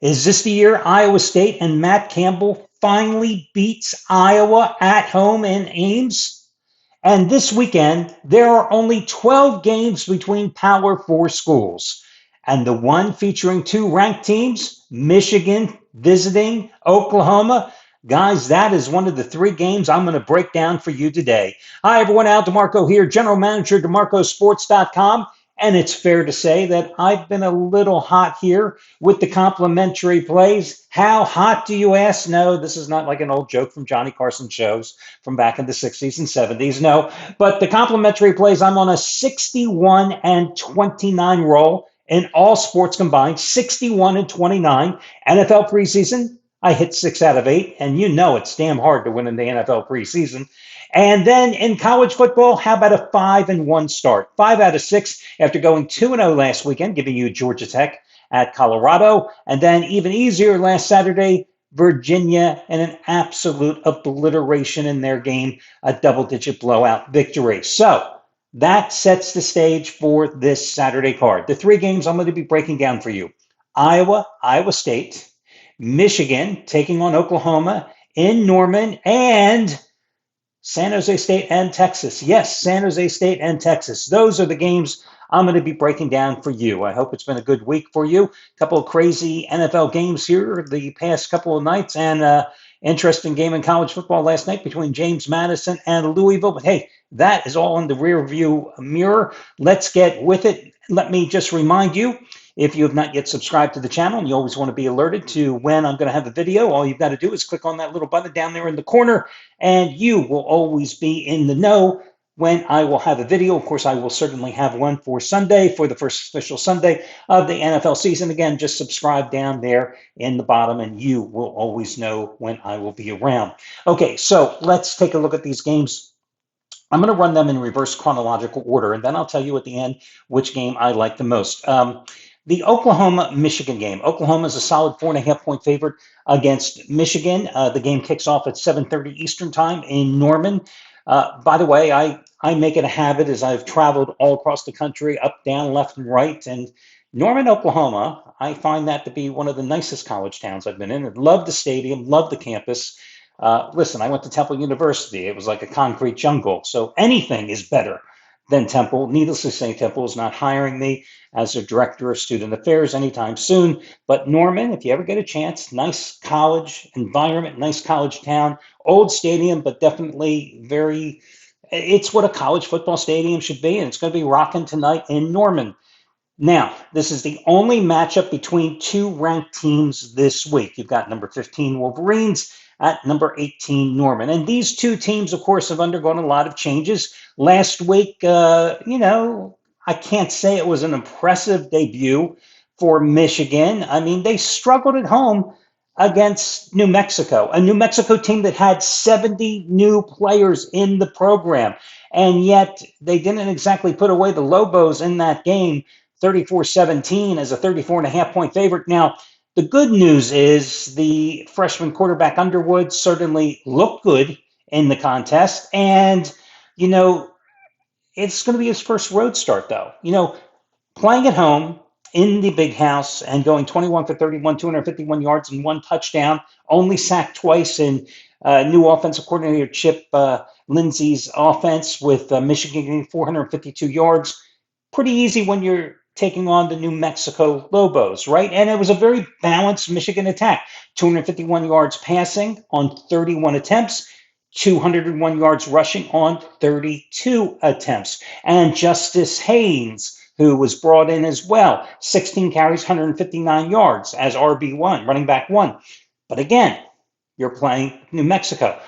Is this the year Iowa State and Matt Campbell finally beats Iowa at home in Ames? And this weekend, there are only 12 games between Power Four schools. And the one featuring two ranked teams, Michigan visiting Oklahoma. Guys, that is one of the three games I'm going to break down for you today. Hi, everyone. Al DeMarco here, General Manager, DeMarcosports.com. And it's fair to say that I've been a little hot here with the complimentary plays. How hot do you ask? No, this is not like an old joke from Johnny Carson shows from back in the 60s and 70s. No, but the complimentary plays, I'm on a 61 and 29 roll in all sports combined, 61 and 29. NFL preseason, I hit 6 out of 8, and you know it's damn hard to win in the NFL preseason. And then in college football, how about a 5-1 start? 5 out of 6 after going 2-0 last weekend, giving you Georgia Tech at Colorado. And then even easier last Saturday, Virginia in an absolute obliteration in their game, a double-digit blowout victory. So that sets the stage for this Saturday card. The three games I'm going to be breaking down for you: Iowa State, Michigan taking on Oklahoma in Norman, and San Jose State and Texas. Yes, San Jose State and Texas. Those are the games I'm going to be breaking down for you. I hope it's been a good week for you. A couple of crazy NFL games here the past couple of nights, and interesting game in college football last night between James Madison and Louisville. But hey, that is all in the rear view mirror. Let's get with it. Let me just remind you, if you have not yet subscribed to the channel and you always want to be alerted to when I'm going to have a video, all you've got to do is click on that little button down there in the corner, and you will always be in the know when I will have a video. Of course, I will certainly have one for Sunday, for the first official Sunday of the NFL season. Again, just subscribe down there in the bottom, and you will always know when I will be around. Okay, so let's take a look at these games. I'm going to run them in reverse chronological order, and then I'll tell you at the end which game I like the most. The Oklahoma-Michigan game. Oklahoma is a solid 4.5-point favorite against Michigan. The game kicks off at 7:30 Eastern time in Norman. By the way, I make it a habit as I've traveled all across the country, up, down, left, and right. And Norman, Oklahoma, I find that to be one of the nicest college towns I've been in. I love the stadium, love the campus. Listen, I went to Temple University. It was like a concrete jungle. So anything is better than Temple. Needless to say, Temple is not hiring me as their director of student affairs anytime soon. But Norman, if you ever get a chance, nice college environment, nice college town, old stadium, but definitely it's what a college football stadium should be. And it's going to be rocking tonight in Norman. Now, this is the only matchup between two ranked teams this week. You've got number 15 Wolverines at number 18 Norman. And these two teams, of course, have undergone a lot of changes. Last week, I can't say it was an impressive debut for Michigan. I mean, they struggled at home against New Mexico, a New Mexico team that had 70 new players in the program. And yet they didn't exactly put away the Lobos in that game, 34-17 as a 34.5-point favorite. Now, the good news is the freshman quarterback Underwood certainly looked good in the contest. And, it's going to be his first road start, though. Playing at home in the big house and going 21 for 31, 251 yards and one touchdown, only sacked twice in new offensive coordinator Chip Lindsey's offense with Michigan getting 452 yards. Pretty easy when you're taking on the New Mexico Lobos, right? And it was a very balanced Michigan attack. 251 yards passing on 31 attempts, 201 yards rushing on 32 attempts. And Justice Haynes, who was brought in as well, 16 carries, 159 yards as RB1, running back one. But again, you're playing New Mexico.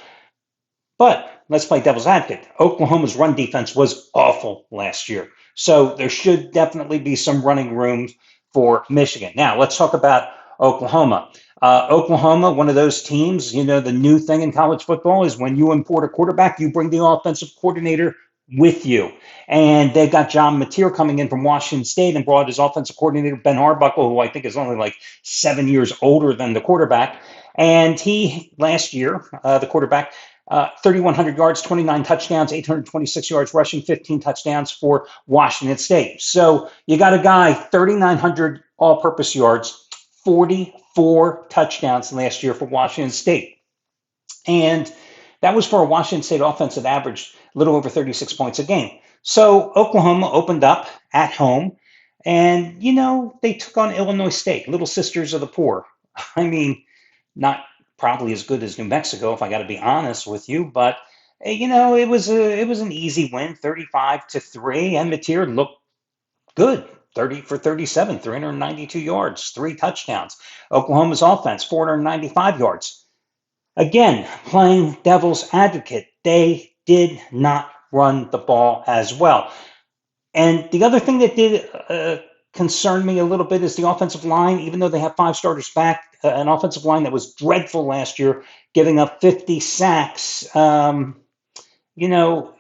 But let's play devil's advocate. Oklahoma's run defense was awful last year. So there should definitely be some running room for Michigan. Now, let's talk about Oklahoma. Oklahoma, one of those teams, the new thing in college football is when you import a quarterback, you bring the offensive coordinator with you. And they've got John Mateer coming in from Washington State and brought his offensive coordinator, Ben Arbuckle, who I think is only like 7 years older than the quarterback. And he, last year, the quarterback, 3,100 yards, 29 touchdowns, 826 yards rushing, 15 touchdowns for Washington State. So you got a guy, 3,900 all-purpose yards, 44 touchdowns last year for Washington State. And that was for a Washington State offense that averaged a little over 36 points a game. So Oklahoma opened up at home, and, they took on Illinois State, little sisters of the poor. I mean, not probably as good as New Mexico, if I got to be honest with you, but it was an easy win, 35-3, and Mateer looked good. 30 for 37, 392 yards, 3 touchdowns. Oklahoma's offense, 495 yards. Again, playing devil's advocate, they did not run the ball as well. And the other thing that did concern me a little bit is the offensive line. Even though they have 5 starters back, an offensive line that was dreadful last year, giving up 50 sacks.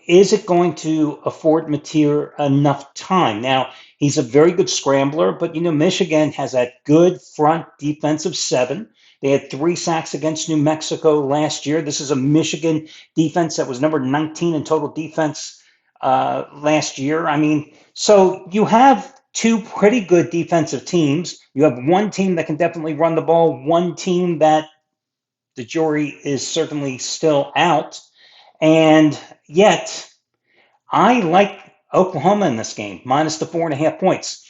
Is it going to afford Mateer enough time? Now, he's a very good scrambler, but, Michigan has that good front defensive 7. They had 3 sacks against New Mexico last year. This is a Michigan defense that was number 19 in total defense last year. I mean, so you have 2 pretty good defensive teams. You have one team that can definitely run the ball, one team that the jury is certainly still out. And yet, I like Oklahoma in this game, minus the 4.5 points.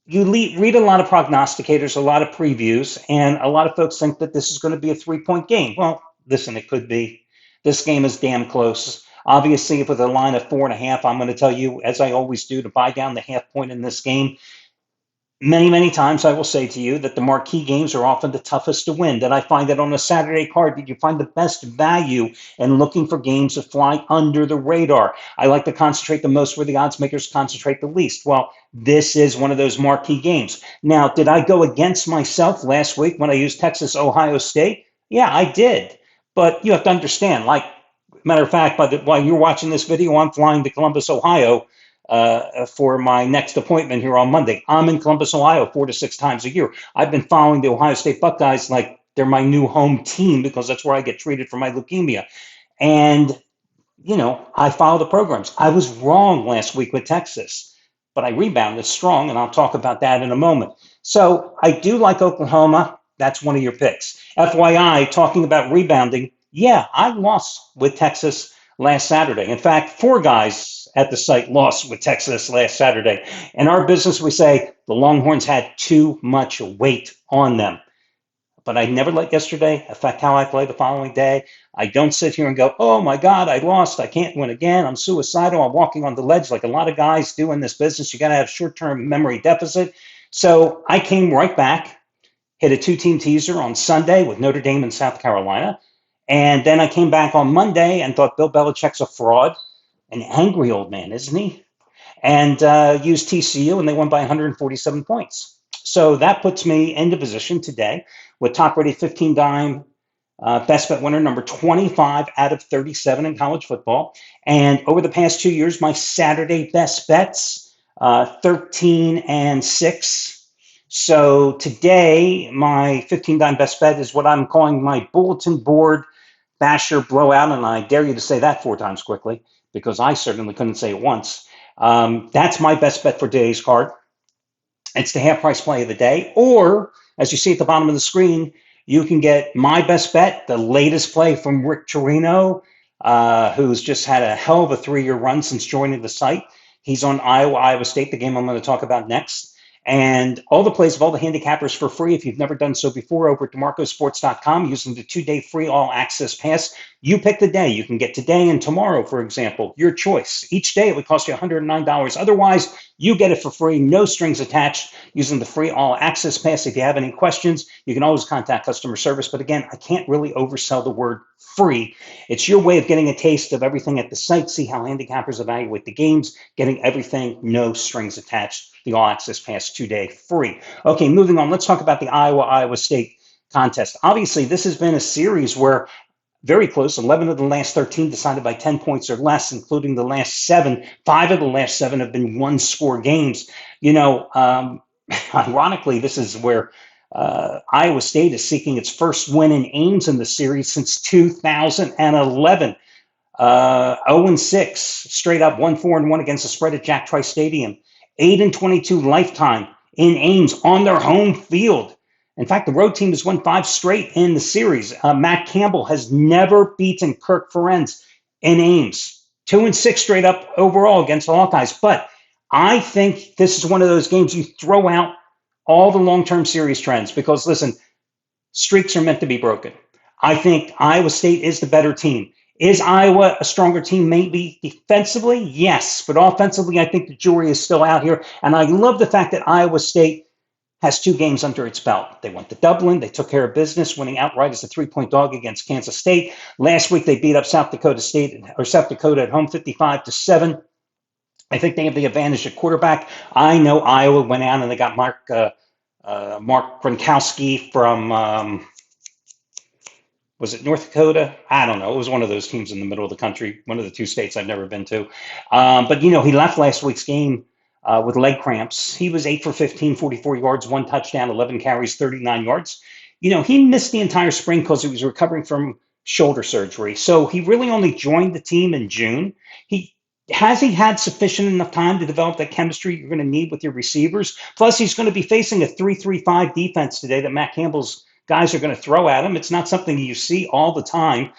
You read a lot of prognosticators, a lot of previews, and a lot of folks think that this is going to be a 3-point game. Well, listen, it could be. This game is damn close. Obviously, with a line of 4.5, I'm going to tell you, as I always do, to buy down the half point in this game. Many, many times I will say to you that the marquee games are often the toughest to win, that I find that on a Saturday card that you find the best value in looking for games that fly under the radar. I like to concentrate the most where the odds makers concentrate the least. Well, this is one of those marquee games. Now, did I go against myself last week when I used Texas, Ohio State? Yeah, I did. But you have to understand, matter of fact, while you're watching this video, I'm flying to Columbus, Ohio, for my next appointment here on Monday. I'm in Columbus, Ohio, 4 to 6 times a year. I've been following the Ohio State Buckeyes like they're my new home team because that's where I get treated for my leukemia. And, I follow the programs. I was wrong last week with Texas, but I rebounded strong, and I'll talk about that in a moment. So I do like Oklahoma. That's one of your picks. FYI, talking about rebounding, yeah, I lost with Texas last Saturday. In fact, 4 guys at the site lost with Texas last Saturday. In our business, we say the Longhorns had too much weight on them. But I never let yesterday affect how I play the following day. I don't sit here and go, oh my God, I lost. I can't win again. I'm suicidal. I'm walking on the ledge like a lot of guys do in this business. You got to have short-term memory deficit. So I came right back, hit a 2-team teaser on Sunday with Notre Dame and South Carolina. And then I came back on Monday and thought Bill Belichick's a fraud. An angry old man, isn't he? And used TCU, and they won by 147 points. So that puts me into position today with top-rated 15-dime best bet winner number 25 out of 37 in college football. And over the past 2 years, my Saturday best bets, 13 and 6. So today, my 15-dime best bet is what I'm calling my bulletin board basher blowout, and I dare you to say that 4 times quickly, because I certainly couldn't say it once. That's my best bet for today's card. It's the half price play of the day. Or, as you see at the bottom of the screen, you can get my best bet, the latest play from Rick Torino, who's just had a hell of a 3-year run since joining the site. He's on Iowa State, the game I'm going to talk about next. And all the plays of all the handicappers for free if you've never done so before over at DeMarcosports.com using the 2-day free all-access pass. You pick the day. You can get today and tomorrow, for example, your choice. Each day it would cost you $109. Otherwise, you get it for free, no strings attached, using the free all-access pass. If you have any questions, you can always contact customer service. But again, I can't really oversell the word free. It's your way of getting a taste of everything at the site, see how handicappers evaluate the games, getting everything, no strings attached. The all-access pass 2-day free. Okay, moving on. Let's talk about the Iowa State contest. Obviously, this has been a series where very close, 11 of the last 13 decided by 10 points or less, including the last 7. 5 of the last 7 have been one-score games. Ironically, this is where Iowa State is seeking its first win in Ames in the series since 2011. 0-6, straight up 1-4-1 against the spread at Jack Trice Stadium. 8-22 lifetime in Ames on their home field. In fact, the road team has won 5 straight in the series. Matt Campbell has never beaten Kirk Ferentz in Ames. 2-6 straight up overall against the Hawkeyes. But I think this is one of those games you throw out all the long-term series trends because, listen, streaks are meant to be broken. I think Iowa State is the better team. Is Iowa a stronger team maybe defensively? Yes. But offensively, I think the jury is still out here. And I love the fact that Iowa State has 2 games under its belt. They went to Dublin. They took care of business, winning outright as a 3-point dog against Kansas State. Last week, they beat up South Dakota at home 55-7. I think they have the advantage at quarterback. I know Iowa went out and they got Mark Gronkowski from was it North Dakota? I don't know. It was one of those teams in the middle of the country, one of the 2 states I've never been to. But, he left last week's game with leg cramps. He was 8 for 15, 44 yards, 1 touchdown, 11 carries, 39 yards. He missed the entire spring because he was recovering from shoulder surgery. So he really only joined the team in June. Has he had sufficient enough time to develop that chemistry you're going to need with your receivers? Plus, he's going to be facing a 3-3-5 defense today that Matt Campbell's guys are going to throw at him. It's not something you see all the time.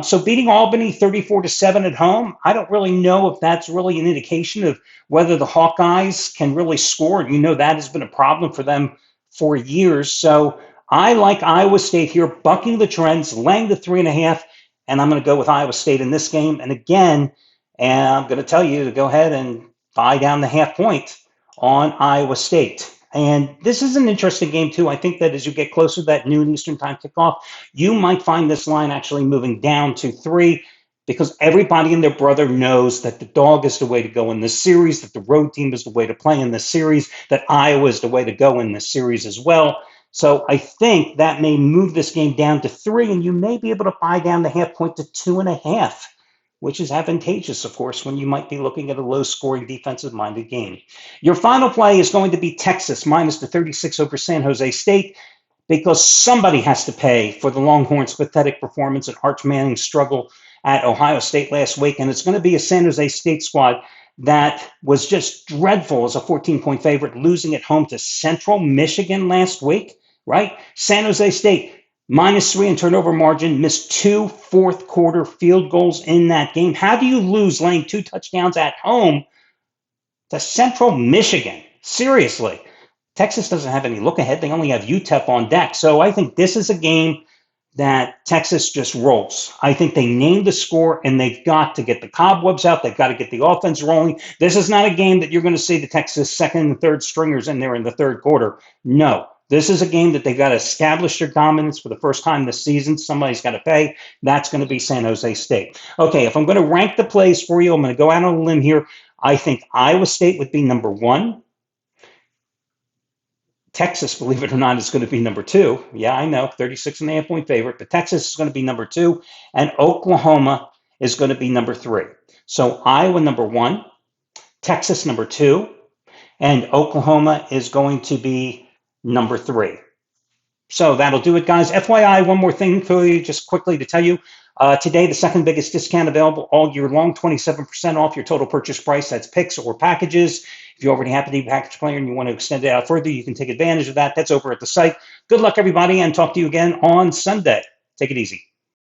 So beating Albany 34-7 at home, I don't really know if that's really an indication of whether the Hawkeyes can really score. That has been a problem for them for years. So I like Iowa State here, bucking the trends, laying the 3.5, and I'm going to go with Iowa State in this game. And again, I'm going to tell you to go ahead and buy down the 0.5 point on Iowa State. And this is an interesting game, too. I think that as you get closer to that noon Eastern time kickoff, you might find this line actually moving down to 3 because everybody and their brother knows that the dog is the way to go in this series, that the road team is the way to play in this series, that Iowa is the way to go in this series as well. So I think that may move this game down to 3, and you may be able to buy down the 0.5 point to 2.5. Which is advantageous, of course, when you might be looking at a low-scoring, defensive-minded game. Your final play is going to be Texas minus the 36 over San Jose State because somebody has to pay for the Longhorns' pathetic performance and Arch Manning's struggle at Ohio State last week, and it's going to be a San Jose State squad that was just dreadful as a 14-point favorite, losing at home to Central Michigan last week, right? San Jose State -3 in turnover margin, missed 2 fourth-quarter field goals in that game. How do you lose laying 2 touchdowns at home to Central Michigan? Seriously. Texas doesn't have any look ahead. They only have UTEP on deck. So I think this is a game that Texas just rolls. I think they named the score, and they've got to get the cobwebs out. They've got to get the offense rolling. This is not a game that you're going to see the Texas second and third stringers in there in the third quarter. No. This is a game that they've got to establish their dominance for the first time this season. Somebody's got to pay. That's going to be San Jose State. Okay, if I'm going to rank the plays for you, I'm going to go out on a limb here. I think Iowa State would be number 1. Texas, believe it or not, is going to be number 2. Yeah, I know, 36.5 point favorite, but Texas is going to be number 2, and Oklahoma is going to be number 3. So Iowa number 1, Texas number 2, and Oklahoma is going to be number 3. So that'll do it, guys. FYI, one more thing for you, just quickly to tell you. Today, the second biggest discount available all year long, 27% off your total purchase price. That's picks or packages. If you already have the package player and you want to extend it out further, you can take advantage of that. That's over at the site. Good luck, everybody, and talk to you again on Sunday. Take it easy.